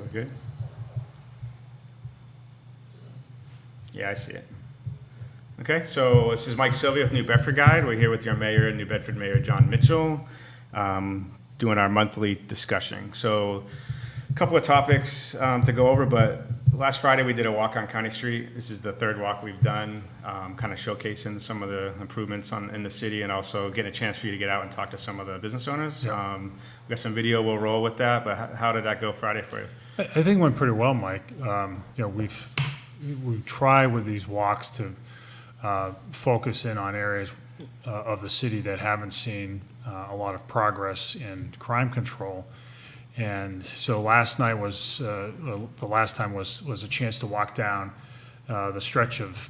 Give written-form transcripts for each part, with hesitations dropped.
we good? Yeah, I see it. Okay, so this is Mike Sylvia with New Bedford Guide. We're here with your mayor, New Bedford Mayor Jon Mitchell, doing our monthly discussion. So a couple of topics to go over, but last Friday we did a walk on County Street. This is the third walk we've done, kind of showcasing some of the improvements in the city and also getting a chance for you to get out and talk to some of the business owners. Yeah. We got some video, we'll roll with that, but how did that go Friday for you? I think it went pretty well, Mike. We try with these walks to focus in on areas of the city that haven't seen a lot of progress in crime control. And so last night was, the last time was a chance to walk down the stretch of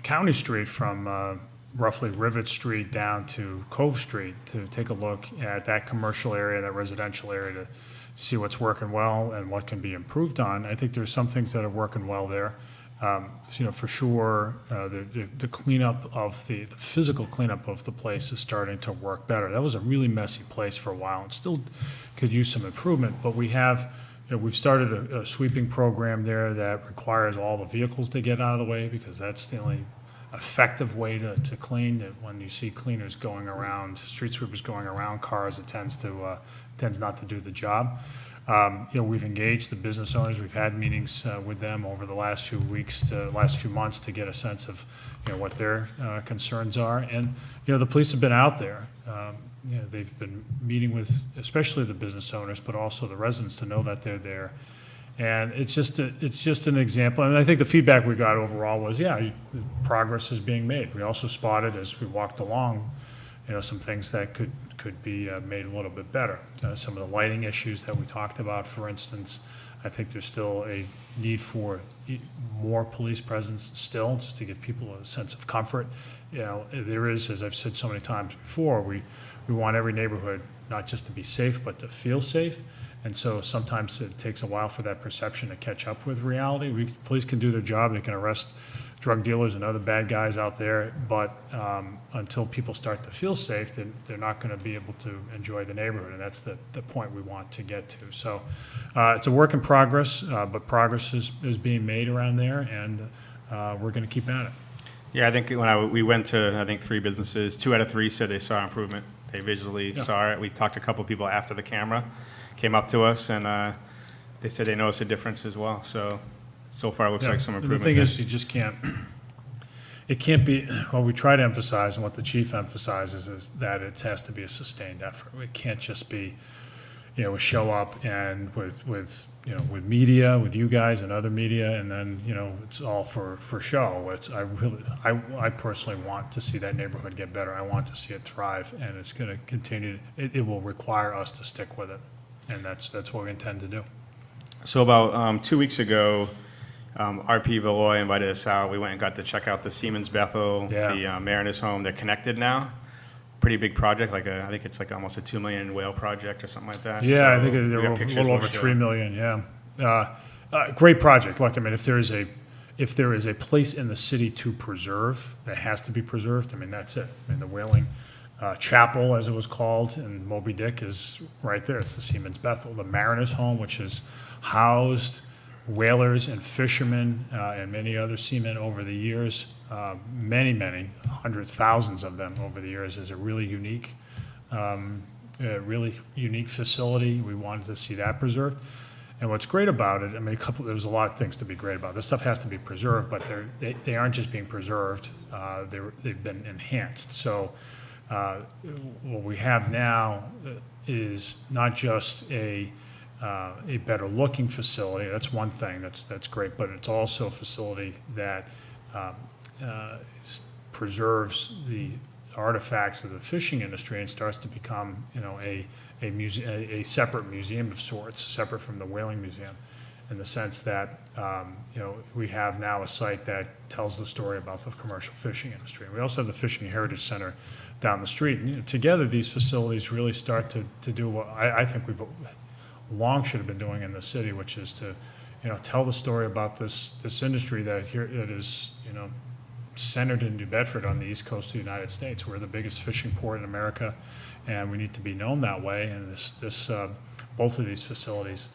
County Street from roughly Rivet Street down to Cove Street to take a look at that commercial area, that residential area, to see what's working well and what can be improved on. I think there's some things that are working well there. For sure, the cleanup of the physical cleanup of the place is starting to work better. That was a really messy place for a while and still could use some improvement, but we've started a sweeping program there that requires all the vehicles to get out of the way, because that's the only effective way to clean. That when you see cleaners going around, street sweepers going around cars, it tends not to do the job. We've engaged the business owners. We've had meetings with them over the last few months to get a sense of, what their concerns are. And, the police have been out there. They've been meeting with, especially the business owners, but also the residents, to know that they're there. And it's just an example. And I think the feedback we got overall was, progress is being made. We also spotted, as we walked along, some things that could be made a little bit better. Some of the lighting issues that we talked about, for instance, I think there's still a need for more police presence still, just to give people a sense of comfort. There is, as I've said so many times before, we want every neighborhood not just to be safe, but to feel safe. And so sometimes it takes a while for that perception to catch up with reality. Police can do their job. They can arrest drug dealers and other bad guys out there, but until people start to feel safe, then they're not going to be able to enjoy the neighborhood, and that's the point we want to get to. So it's a work in progress, but progress is being made around there, and we're going to keep at it. Yeah, I think we went to, 3 businesses, 2 out of 3 said they saw improvement. They visually saw it. We talked to a couple people after the camera came up to us, and they said they noticed a difference as well. So far, it looks like some improvement. The thing is, you just can't, it can't be, what we try to emphasize and what the chief emphasizes is that it has to be a sustained effort. It can't just be, a show up and with media, with you guys and other media, and then, it's all for show. I personally want to see that neighborhood get better. I want to see it thrive, and it's going to continue. It will require us to stick with it, and that's what we intend to do. So about 2 weeks ago, RP Valois invited us out. We went and got to check out the Siemens Bethel, the Mariners home. They're connected now. Pretty big project, I think it's like almost a $2 million whale project or something like that. Yeah, so I think they're a little over $3 million. Yeah, great project. Look, if there is a place in the city to preserve, that has to be preserved. That's it. The Whaling Chapel, as it was called in Moby Dick, is right there. It's the Siemens Bethel. The Mariners home, which has housed whalers and fishermen and many other seamen over the years, many hundreds, thousands of them over the years, is a really unique facility. We wanted to see that preserved. And what's great about it, there's a lot of things to be great about. This stuff has to be preserved, but they aren't just being preserved, they've been enhanced. So what we have now is not just a better looking facility. That's one thing, that's great, but it's also a facility that preserves the artifacts of the fishing industry and starts to become, a separate museum of sorts, separate from the Whaling Museum, in the sense that, we have now a site that tells the story about the commercial fishing industry. We also have the Fishing Heritage Center down the street. And, together, these facilities really start to do what I think we've long should have been doing in the city, which is to, tell the story about this industry that is, centered in New Bedford on the east coast of the United States. We're the biggest fishing port in America, and we need to be known that way. And both of these facilities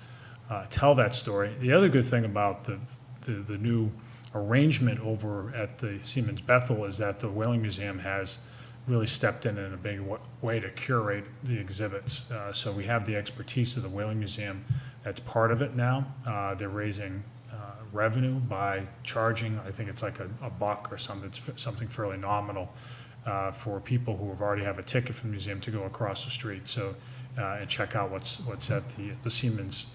tell that story. The other good thing about the new arrangement over at the Siemens Bethel is that the Whaling Museum has really stepped in a big way to curate the exhibits. So we have the expertise of the Whaling Museum that's part of it now. They're raising revenue by charging, I think it's like a buck or something fairly nominal for people who already have a ticket from the museum to go across the street. So and check out what's at the Siemens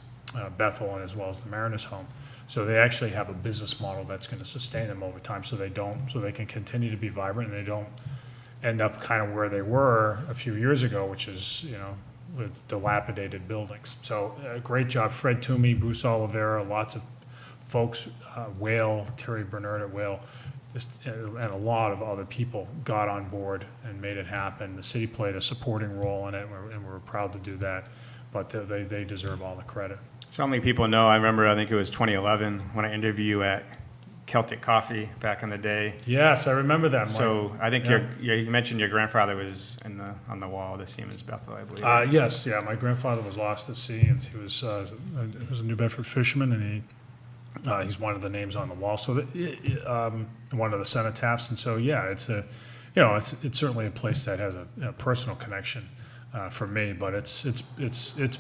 Bethel and as well as the Mariners Home. So they actually have a business model that's going to sustain them over time, so they can continue to be vibrant and they don't end up kind of where they were a few years ago, which is, with dilapidated buildings. So great job, Fred Toomey, Bruce Oliveira, lots of folks, Whale, Terry Bernard at Whale, and a lot of other people got on board and made it happen. The city played a supporting role in it, and we're proud to do that, but they deserve all the credit. So how many people know, I remember, I think it was 2011, when I interviewed you at Celtic Coffee back in the day. Yes, I remember that, Mike. So I think Yeah. you mentioned your grandfather was on the wall of the Siemens Bethel, I believe. Yes, yeah, my grandfather was lost at sea, and he was a New Bedford fisherman, and he's one of the names on the wall, so one of the cenotaphs, and so, yeah, it's certainly a place that has a personal connection for me, but it's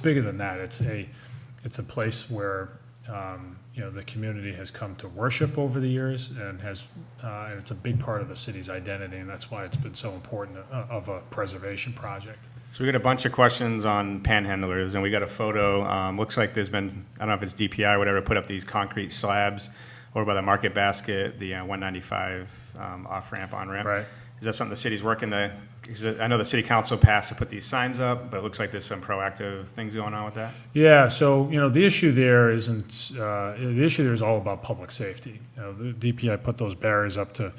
bigger than that. It's a place where the community has come to worship over the years, and it's a big part of the city's identity, and that's why it's been so important of a preservation project. So we got a bunch of questions on panhandlers, and we got a photo. Looks like there's been, I don't know if it's DPI or whatever, put up these concrete slabs over by the Market Basket, the 195 off-ramp, on-ramp. Right. Is that something the city's working to, because I know the city council passed to put these signs up, but it looks like there's some proactive things going on with that. Yeah, so, the issue there is all about public safety. The DPI put those barriers up to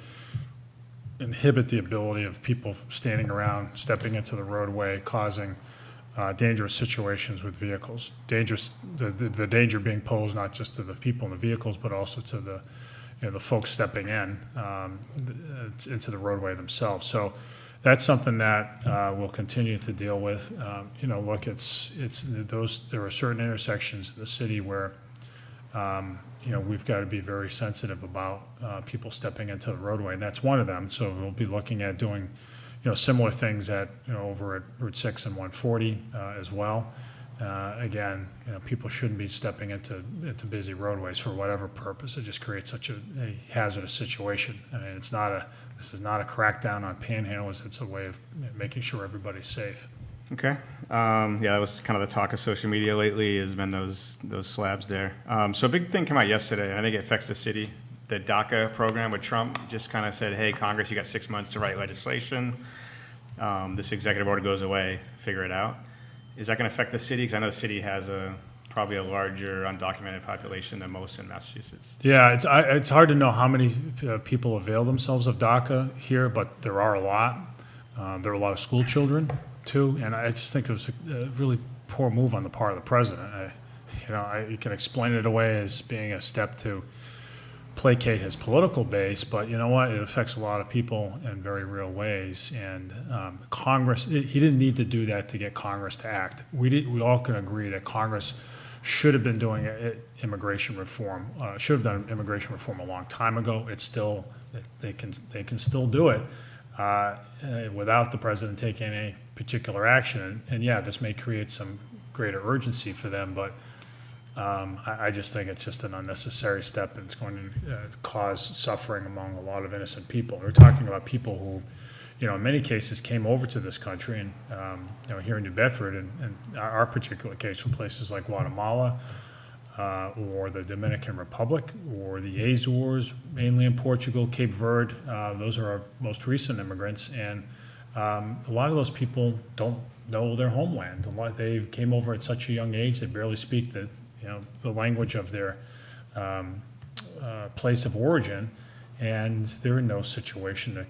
inhibit the ability of people standing around, stepping into the roadway, causing dangerous situations with vehicles. The danger being posed not just to the people in the vehicles, but also to the folks stepping in into the roadway themselves. So that's something that we'll continue to deal with. Look, there are certain intersections in the city where we've got to be very sensitive about people stepping into the roadway, and that's one of them. So we'll be looking at doing similar things over at Route 6 and 140 as well. Again, people shouldn't be stepping into busy roadways for whatever purpose. It just creates such a hazardous situation. I mean, this is not a crackdown on panhandlers. It's a way of making sure everybody's safe. Okay. Yeah, that was kind of the talk of social media lately, has been those slabs there. So a big thing came out yesterday, and I think it affects the city. The DACA program with Trump just kind of said, hey, Congress, you got 6 months to write legislation. This executive order goes away, figure it out. Is that going to affect the city? Because I know the city has probably a larger undocumented population than most in Massachusetts. Yeah, it's hard to know how many people avail themselves of DACA here, but there are a lot. There are a lot of school children, too, and I just think it was a really poor move on the part of the president. You can explain it away as being a step to placate his political base, but you know what? It affects a lot of people in very real ways. And Congress, he didn't need to do that to get Congress to act. We all can agree that Congress should have been doing immigration reform. Should have done immigration reform a long time ago. It's still they can still do it without the president taking any particular action. And yeah, this may create some greater urgency for them, but I just think it's just an unnecessary step, and it's going to cause suffering among a lot of innocent people. We're talking about people who, in many cases came over to this country, and, here in New Bedford, and our particular case from places like Guatemala or the Dominican Republic or the Azores, mainly in Portugal, Cape Verde. Those are our most recent immigrants, and a lot of those people don't know their homeland. They came over at such a young age, they barely speak the language of their place of origin, and they're in no situation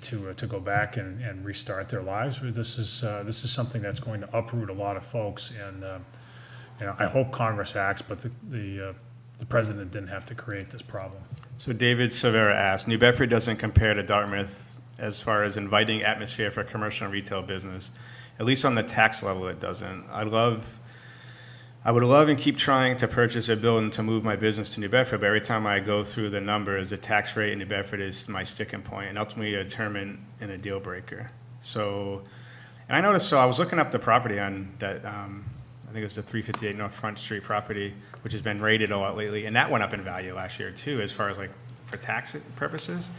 to go back and restart their lives. This is something that's going to uproot a lot of folks, and I hope Congress acts, but the president didn't have to create this problem. So David Silvera asked, New Bedford doesn't compare to Dartmouth as far as inviting atmosphere for commercial and retail business. At least on the tax level, it doesn't. I would love and keep trying to purchase a building to move my business to New Bedford, but every time I go through the numbers, the tax rate in New Bedford is my sticking point and ultimately a determine in a deal breaker. So, and I noticed, so I was looking up the property on that, I think it was the 358 North Front Street property, which has been rated a lot lately, and that went up in value last year too, as far as like for tax purposes.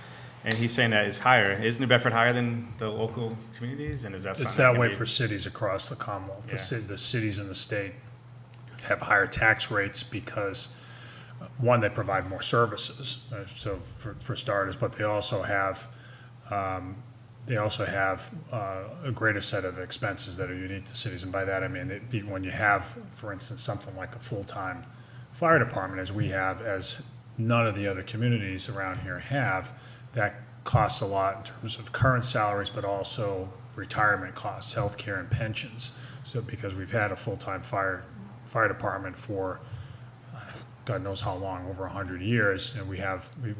And he's saying that is higher. Is New Bedford higher than the local communities? And is that something It's that can way be- for cities across the Commonwealth. Yeah. The cities in the state have higher tax rates because, one, they provide more services, so for starters, but they also have a greater set of expenses that are unique to cities. And by that, I mean, when you have, for instance, something like a full-time fire department, as we have, as none of the other communities around here have, that costs a lot in terms of current salaries, but also retirement costs, healthcare and pensions. So because we've had a full-time fire department for God knows how long, over 100 years, and we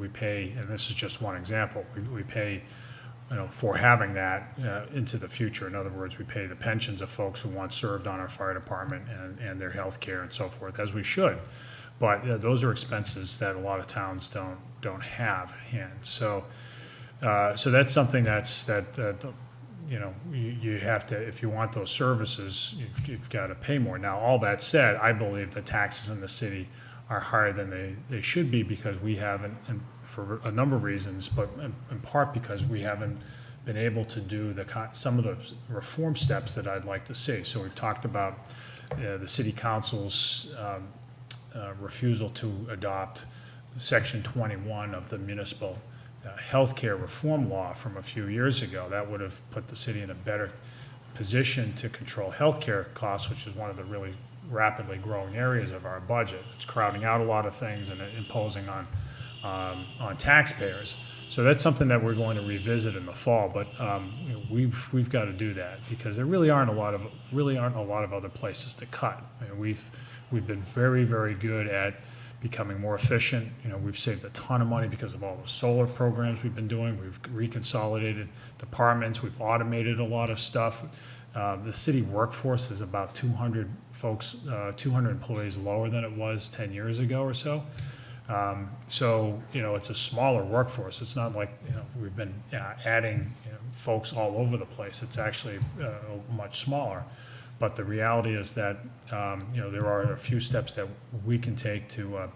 pay, and this is just one example, we pay, for having that into the future. In other words, we pay the pensions of folks who once served on our fire department and their health care and so forth, as we should. But those are expenses that a lot of towns don't have at hand. So that's something you have to, if you want those services, you've got to pay more. Now, all that said, I believe the taxes in the city are higher than they should be because we haven't, and for a number of reasons, but in part because we haven't been able to do some of the reform steps that I'd like to see. So we've talked about the city council's refusal to adopt Section 21 of the municipal healthcare reform law from a few years ago. That would have put the city in a better position to control healthcare costs, which is one of the really rapidly growing areas of our budget. It's crowding out a lot of things and imposing on taxpayers. So that's something that we're going to revisit in the fall. But we've got to do that because there really aren't a lot of other places to cut. I mean, we've been very, very good at becoming more efficient. We've saved a ton of money because of all the solar programs we've been doing. We've reconsolidated departments. We've automated a lot of stuff. The city workforce is about 200 folks, 200 employees lower than it was 10 years ago or so. It's a smaller workforce. It's not like, we've been adding folks all over the place. It's actually much smaller. But the reality is that, there are a few steps that we can take to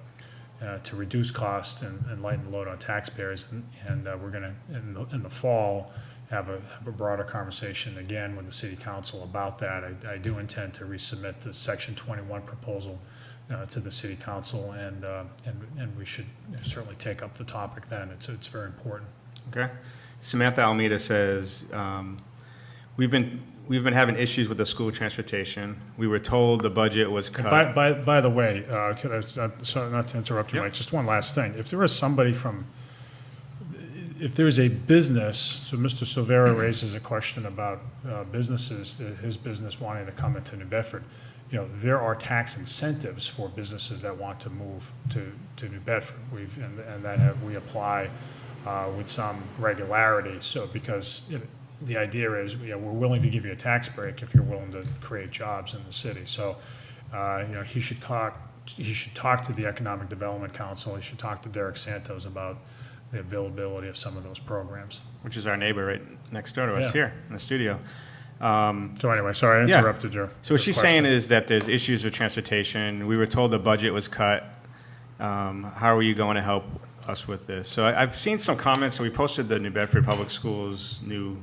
reduce cost and lighten the load on taxpayers. And we're going to, in the fall, have a broader conversation again with the city council about that. I do intend to resubmit the Section 21 proposal to the city council, and we should certainly take up the topic then. It's very important. Okay. Samantha Almeida says, we've been having issues with the school transportation. We were told the budget was cut. By the way, sorry not to interrupt you, Yep. Mike, just one last thing. If there is if there's a business, so Mr. Silvera raises a question about businesses, his business wanting to come into New Bedford. There are tax incentives for businesses that want to move to New Bedford. We apply with some regularity. So because the idea is, we're willing to give you a tax break if you're willing to create jobs in the city. So, he should talk to the Economic Development Council. He should talk to Derek Santos about the availability of some of those programs. Which is our neighbor right next door to us Yeah. here in the studio. So anyway, sorry, I Yeah. interrupted you. So what she's saying is that there's issues with transportation. We were told the budget was cut. How are you going to help us with this? So I've seen some comments. So we posted the New Bedford Public Schools new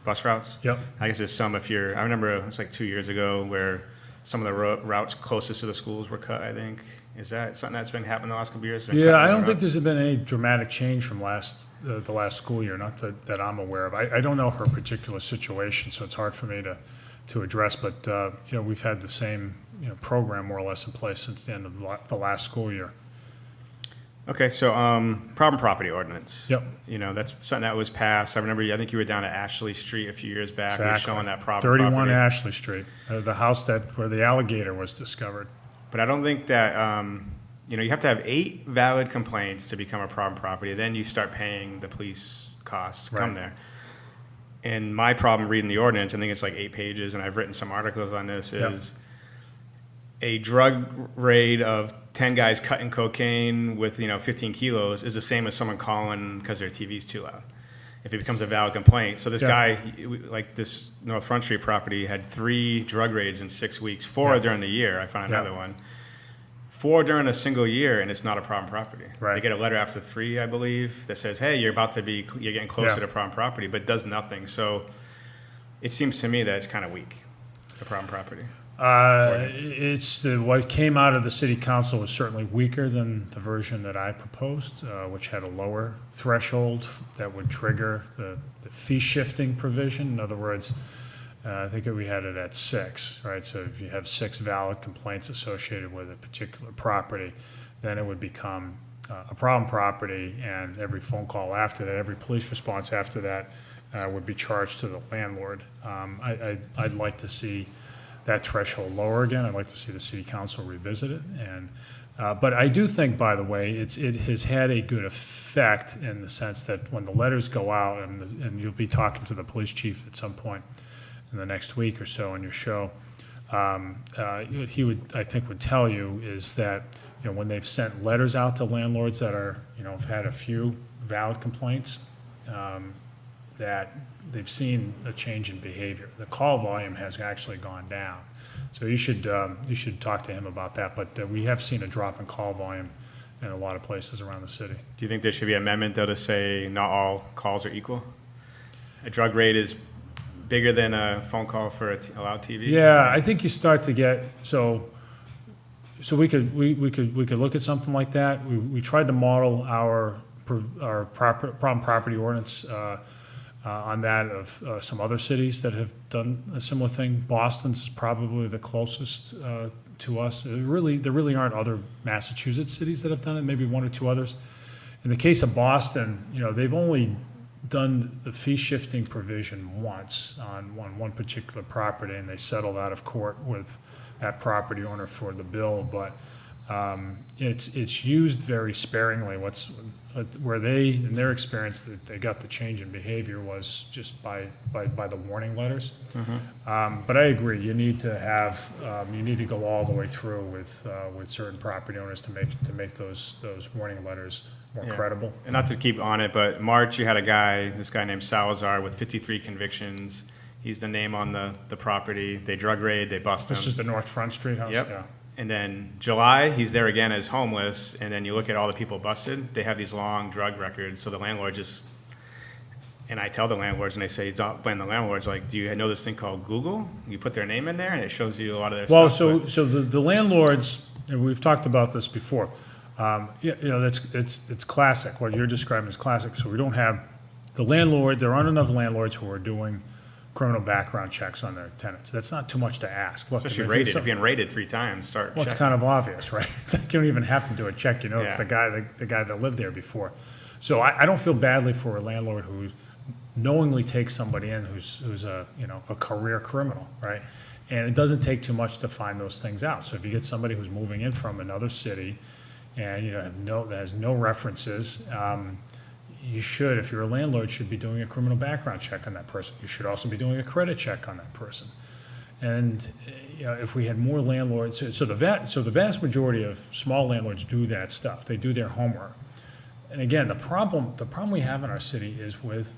bus routes. Yep. I guess there's some I remember it was like 2 years ago where some of the routes closest to the schools were cut, I think. Is that something that's been happening the last couple of years? Yeah, I don't think there's been any dramatic change from the last school year, not that I'm aware of. I don't know her particular situation, so it's hard for me to address, but, we've had the same, program more or less in place since the end of the last school year. Okay, so problem property ordinance. Yep. That's something that was passed. I think you were down at Ashley Street a few years back. You were Exactly. showing that problem 31 property. Ashley Street, the house where the alligator was discovered. But I don't think that, you have to have 8 valid complaints to become a problem property. Then you start paying the police costs to come Right. there. And my problem reading the ordinance, I think it's like 8 pages, and I've written some articles on this, Yep. is a drug raid of 10 guys cutting cocaine with, 15 kilos is the same as someone calling because their TV's too loud. If it becomes a valid complaint. So this guy, like this North Front Street property, had 3 drug raids in 6 weeks, 4 during the year. I found another one. 4 during a single year, and it's not a problem property. Right. They get a letter after 3, I believe, that says, hey, you're getting closer to problem property, but does nothing. So it seems to me that it's kind of weak, the problem property. What came out of the city council was certainly weaker than the version that I proposed, which had a lower threshold that would trigger the fee shifting provision. In other words, I think we had it at 6, right? So if you have 6 valid complaints associated with a particular property, then it would become a problem property, and every phone call after that, every police response after that would be charged to the landlord. I'd like to see that threshold lower again. I'd like to see the city council revisit it. But I do think, by the way, it has had a good effect in the sense that when the letters go out, and you'll be talking to the police chief at some point in the next week or so on your show, he would, I think, would tell you is that, when they've sent letters out to landlords that are, have had a few valid complaints, that they've seen a change in behavior. The call volume has actually gone down. So you should talk to him about that. But we have seen a drop in call volume in a lot of places around the city. Do you think there should be an amendment, though, to say not all calls are equal? A drug raid is bigger than a phone call for a loud TV? Yeah, I think you start to get, so we could look at something like that. We tried to model our problem property ordinance on that of some other cities that have done a similar thing. Boston's is probably the closest to us. There really aren't other Massachusetts cities that have done it, maybe 1 or 2 others. In the case of Boston, they've only done the fee shifting provision once on one particular property, and they settled out of court with that property owner for the bill, but it's used very sparingly. Where they, in their experience, that they got the change in behavior was just by the warning letters. But I agree, you need to go all the way through with certain property owners to make those warning letters more credible. And not to keep on it, but March, you had this guy named Salazar with 53 convictions. He's the name on the property. They drug raid, they bust him. This is the North Front Street house? Yep. Yeah. And then July, he's there again as homeless. And then you look at all the people busted. They have these long drug records. So the landlord and I tell the landlords, and they say, when the landlord's like, do you know this thing called Google? You put their name in there, and it shows you a lot of their stuff. So the landlords, and we've talked about this before, it's classic. What you're describing is classic. So we don't have there aren't enough landlords who are doing criminal background checks on their tenants. That's not too much to ask. Look, Especially rated. If you're getting raided 3 times, start Well, it's checking. kind of obvious, right? It's like you don't even have to do a check. It's the guy that lived there before. So I don't feel badly for a landlord who knowingly takes somebody in who's a career criminal, right? And it doesn't take too much to find those things out. So if you get somebody who's moving in from another city and that has no references, you should, if you're a landlord, should be doing a criminal background check on that person. You should also be doing a credit check on that person. And if we had more landlords, so the vast majority of small landlords do that stuff. They do their homework. And again, the problem we have in our city is with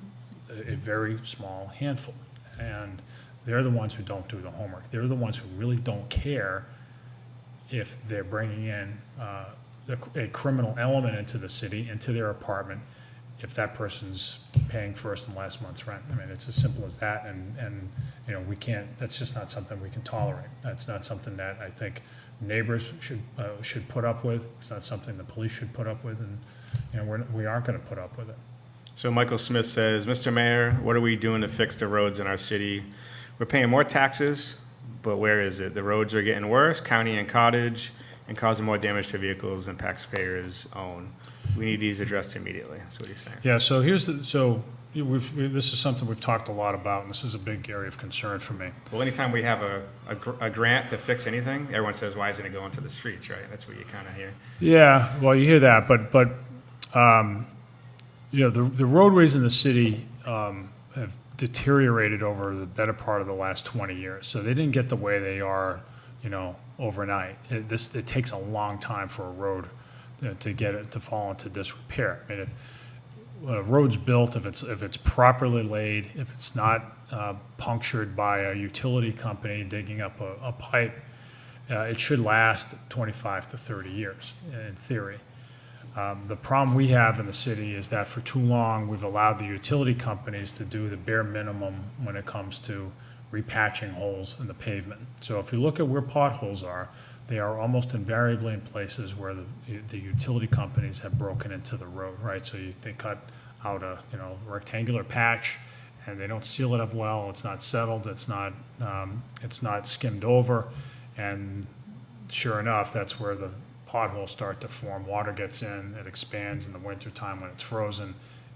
a very small handful, and they're the ones who don't do the homework. They're the ones who really don't care if they're bringing in a criminal element into the city, into their apartment, if that person's paying first and last month's rent. I mean, it's as simple as that, and we can't, that's just not something we can tolerate. That's not something that I think neighbors should put up with. It's not something the police should put up with, and we aren't gonna put up with it. So Michael Smith says, Mr. Mayor, what are we doing to fix the roads in our city? We're paying more taxes, but where is it? The roads are getting worse, county and cottage, and causing more damage to vehicles than taxpayers own. We need these addressed immediately. That's what he's saying. Yeah, so this is something we've talked a lot about, and this is a big area of concern for me. Well, anytime we have a grant to fix anything, everyone says, why isn't it going to the streets, right? That's what you kind of hear. Yeah, well, you hear that, but the roadways in the city have deteriorated over the better part of the last 20 years. So they didn't get the way they are, overnight. It takes a long time for a road to get it to fall into disrepair. I mean, if a road's built, if it's properly laid, if it's not punctured by a utility company digging up a pipe, it should last 25 to 30 years in theory. The problem we have in the city is that for too long, we've allowed the utility companies to do the bare minimum when it comes to repatching holes in the pavement. So if you look at where potholes are, they are almost invariably in places where the utility companies have broken into the road, right? So they cut out a rectangular patch, and they don't seal it up well. It's not settled. It's not skimmed over, and sure enough, that's where the potholes start to form. Water gets in, it expands in the wintertime when it's frozen,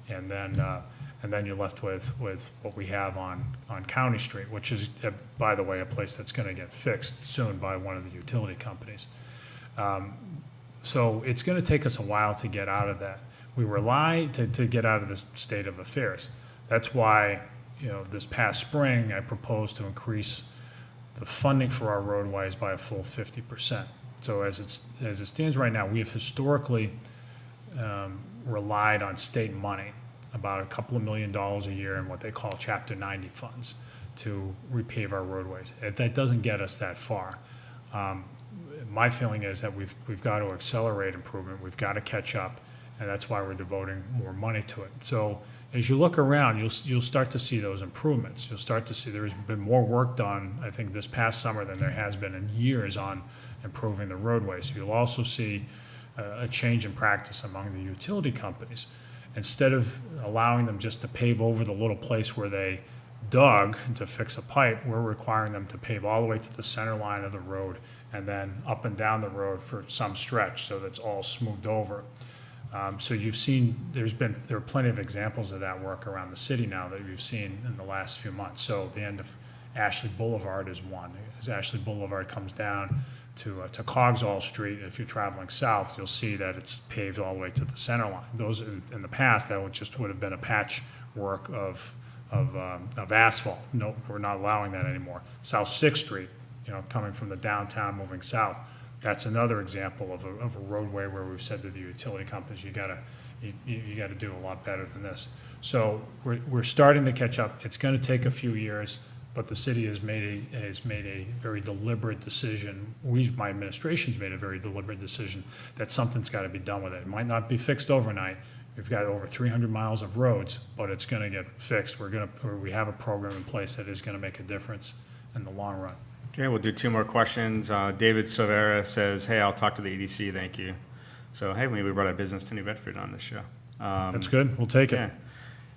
and then you're left with what we have on County Street, which is, by the way, a place that's going to get fixed soon by one of the utility companies. So it's going to take us a while to get out of that. We rely to get out of this state of affairs. That's why, this past spring, I proposed to increase the funding for our roadways by a full 50%. So as it stands right now, we have historically relied on state money, about a couple of $1 million a year in what they call Chapter 90 funds, to repave our roadways. That doesn't get us that far. My feeling is that we've got to accelerate improvement. We've got to catch up, and that's why we're devoting more money to it. So as you look around, you'll start to see those improvements. You'll start to see there's been more work done, I think, this past summer than there has been in years on improving the roadways. You'll also see a change in practice among the utility companies. Instead of allowing them just to pave over the little place where they dug to fix a pipe, we're requiring them to pave all the way to the center line of the road and then up and down the road for some stretch so that's all smoothed over. So you've seen, there are plenty of examples of that work around the city now that you've seen in the last few months. So the end of Ashley Boulevard is one. As Ashley Boulevard comes down to Cogswell Street, if you're traveling south, you'll see that it's paved all the way to the center line. Those in the past, that would have been a patchwork of asphalt. No, we're not allowing that anymore. South 6th Street, coming from the downtown moving south, that's another example of a roadway where we've said to the utility companies, you gotta do a lot better than this. So we're starting to catch up. It's going to take a few years, but the city has made a very deliberate decision. My administration's made a very deliberate decision that something's got to be done with it. It might not be fixed overnight. We've got over 300 miles of roads, but it's going to get fixed. We have a program in place that is going to make a difference in the long run. Okay, we'll do two more questions. David Silvera says, "Hey, I'll talk to the EDC. Thank you." So, hey, maybe we brought our business to New Bedford on this show. That's good. We'll take it. Yeah.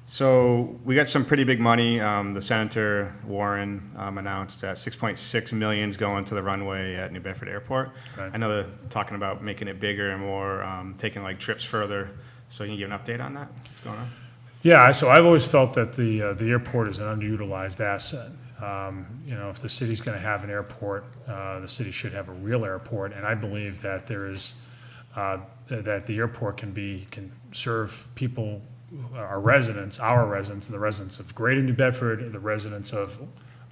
So we got some pretty big money. The Senator Warren announced that $6.6 million is going to the runway at New Bedford Airport. Right. I know they're talking about making it bigger and more, taking like trips further. So can you give an update on that? What's going on? Yeah, so I've always felt that the airport is an underutilized asset. If the city's going to have an airport, the city should have a real airport, and I believe that that the airport can serve people, our residents, and the residents of Greater New Bedford, the residents of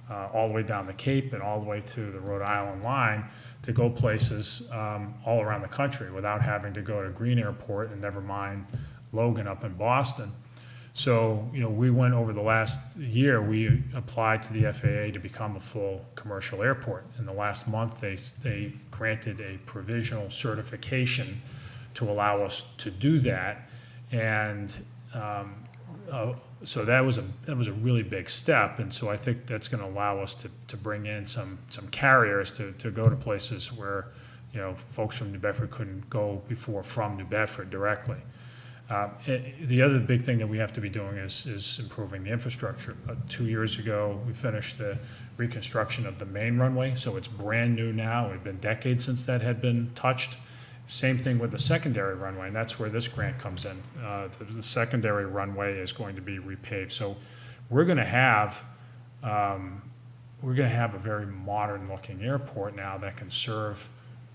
all the way down the Cape and all the way to the Rhode Island line, to go places all around the country without having to go to Green Airport, and never mind Logan up in Boston. So, we went over the last year, we applied to the FAA to become a full commercial airport. In the last month, they granted a provisional certification to allow us to do that. And so that was a really big step. And so I think that's going to allow us to bring in some carriers to go to places where, folks from New Bedford couldn't go before from New Bedford directly. The other big thing that we have to be doing is improving the infrastructure. 2 years ago, we finished the reconstruction of the main runway, so it's brand new now. It's been decades since that had been touched. Same thing with the secondary runway, and that's where this grant comes in. The secondary runway is going to be repaved. So we're going to have a very modern-looking airport now that can serve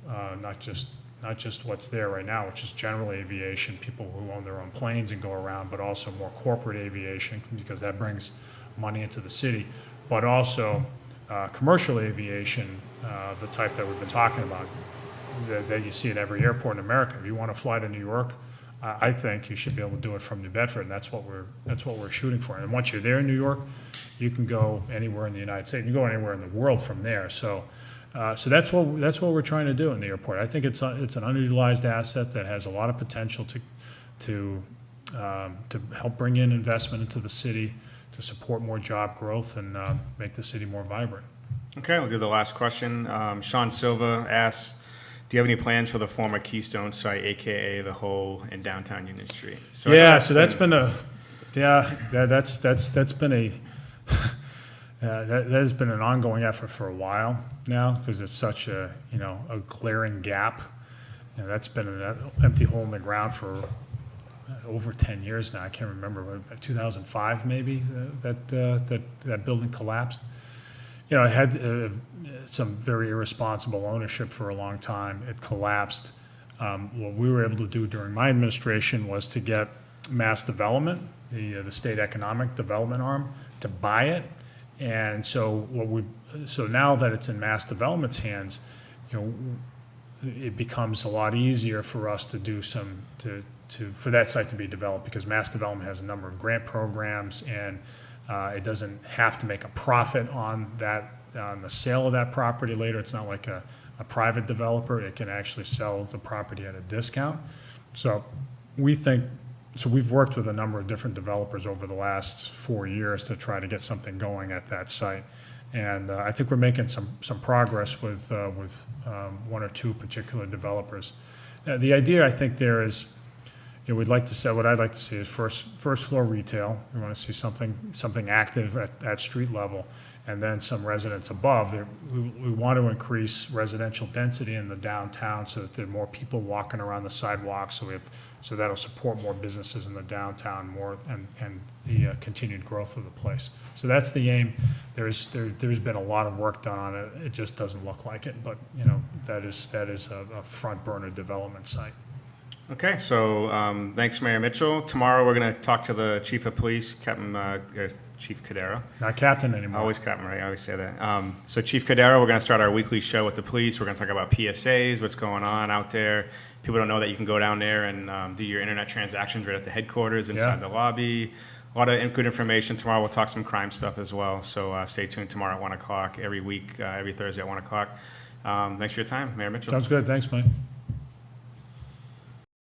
not just what's there right now, which is general aviation, people who own their own planes and go around, but also more corporate aviation, because that brings money into the city, but also commercial aviation of the type that we've been talking about, that you see at every airport in America. If you want to fly to New York, I think you should be able to do it from New Bedford, and that's what we're shooting for. And once you're there in New York, you can go anywhere in the United States. You can go anywhere in the world from there. So that's what we're trying to do in the airport. I think it's an underutilized asset that has a lot of potential to help bring in investment into the city, to support more job growth and make the city more vibrant. Okay, we'll do the last question. Sean Silva asks, do you have any plans for the former Keystone Site, AKA the hole in downtown Union Street? So I know Yeah, so that's been that has been an ongoing effort for a while now, because it's such a glaring gap. That's been an empty hole in the ground for over 10 years now. I can't remember, 2005 maybe, that building collapsed. It had some very irresponsible ownership for a long time. It collapsed. What we were able to do during my administration was to get Mass Development, the state economic development arm, to buy it. And so now that it's in Mass Development's hands, it becomes a lot easier for us to do for that site to be developed, because Mass Development has a number of grant programs, and it doesn't have to make a profit on the sale of that property later. It's not like a private developer. It can actually sell the property at a discount. So we've worked with a number of different developers over the last 4 years to try to get something going at that site. And I think we're making some progress with one or two particular developers. The idea, I think, there is, what I'd like to see is first floor retail. We want to see something active at street level, and then some residents above. We want to increase residential density in the downtown so that there are more people walking around the sidewalks. So that'll support more businesses in the downtown, and the continued growth of the place. So that's the aim. There's been a lot of work done on it. It just doesn't look like it, but that is a front burner development site. Okay, so thanks, Mayor Mitchell. Tomorrow we're going to talk to the Chief of Police, Chief Cadero. Not captain anymore. Always Captain, right? I always say that. So Chief Cadero, we're going to start our weekly show with the police. We're going to talk about PSAs, what's going on out there. People don't know that you can go down there and do your internet transactions right at the headquarters inside the lobby. A lot of good information. Tomorrow we'll talk some crime stuff as well. So stay tuned tomorrow at 1 o'clock every week, every Thursday at 1 o'clock. Thanks for your time, Mayor Mitchell. Sounds good. Thanks, Mike.